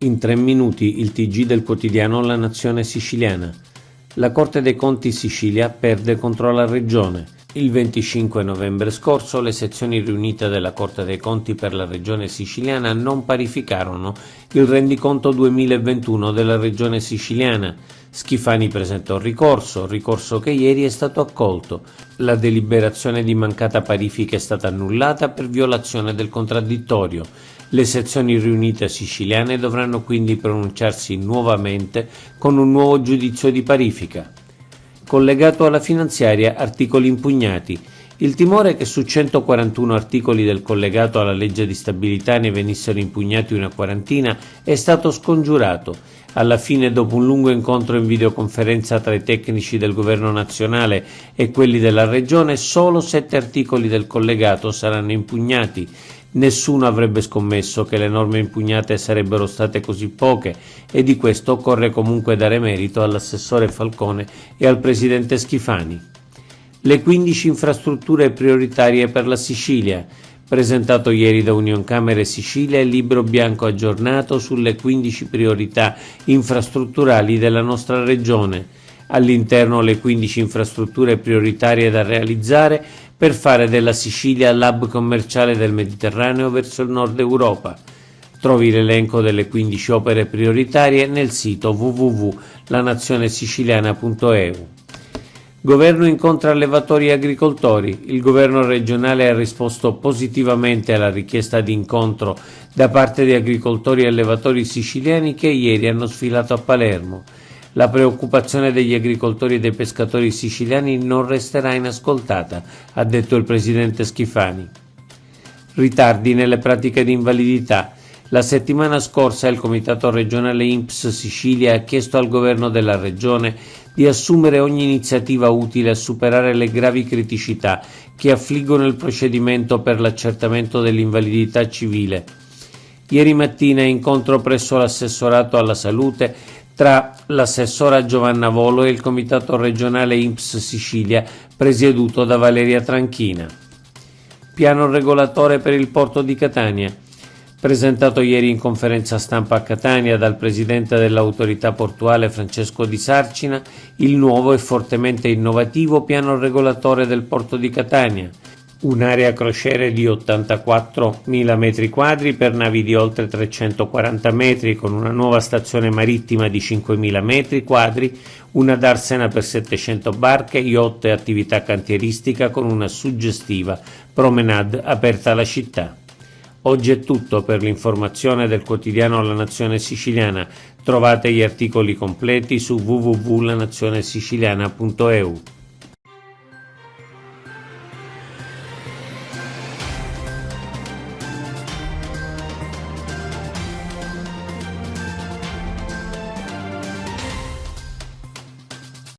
In 3 minuti il TG del quotidiano La Nazione Siciliana. La Corte dei Conti Sicilia perde contro la Regione. Il 25 novembre scorso le sezioni riunite della Corte dei Conti per la Regione Siciliana non parificarono il rendiconto 2021 della Regione Siciliana. Schifani presentò ricorso che ieri è stato accolto. La deliberazione di mancata parifica è stata annullata per violazione del contraddittorio. Le sezioni riunite siciliane dovranno quindi pronunciarsi nuovamente con un nuovo giudizio di parifica. Collegato alla finanziaria, articoli impugnati. Il timore è che su 141 articoli del collegato alla legge di stabilità ne venissero impugnati una quarantina è stato scongiurato. Alla fine, dopo un lungo incontro in videoconferenza tra i tecnici del governo nazionale e quelli della regione, solo 7 articoli del collegato saranno impugnati. Nessuno avrebbe scommesso che le norme impugnate sarebbero state così poche e di questo occorre comunque dare merito all'assessore Falcone e al presidente Schifani. Le 15 infrastrutture prioritarie per la Sicilia. Presentato ieri da Unioncamere Sicilia il libro bianco aggiornato sulle 15 priorità infrastrutturali della nostra regione. All'interno le 15 infrastrutture prioritarie da realizzare per fare della Sicilia l'hub commerciale del Mediterraneo verso il nord Europa. Trovi l'elenco delle 15 opere prioritarie nel sito www.lanazionesiciliana.eu. Governo incontra allevatori e agricoltori. Il governo regionale ha risposto positivamente alla richiesta di incontro da parte di agricoltori e allevatori siciliani che ieri hanno sfilato a Palermo. La preoccupazione degli agricoltori e dei pescatori siciliani non resterà inascoltata, ha detto il presidente Schifani. Ritardi nelle pratiche di invalidità. La settimana scorsa il Comitato regionale INPS Sicilia ha chiesto al governo della regione di assumere ogni iniziativa utile a superare le gravi criticità che affliggono il procedimento per l'accertamento dell'invalidità civile. Ieri mattina incontro presso l'assessorato alla salute tra l'assessora Giovanna Volo e il Comitato regionale INPS Sicilia presieduto da Valeria Tranchina. Piano regolatore per il porto di Catania. Presentato ieri in conferenza stampa a Catania dal presidente dell'autorità portuale Francesco Di Sarcina, il nuovo e fortemente innovativo piano regolatore del porto di Catania. Un'area crociere di 84.000 metri quadri per navi di oltre 340 metri con una nuova stazione marittima di 5.000 metri quadri, una darsena per 700 barche, yacht e attività cantieristica con una suggestiva promenade aperta alla città. Oggi è tutto per l'informazione del quotidiano La Nazione Siciliana. Trovate gli articoli completi su www.lanazionesiciliana.eu.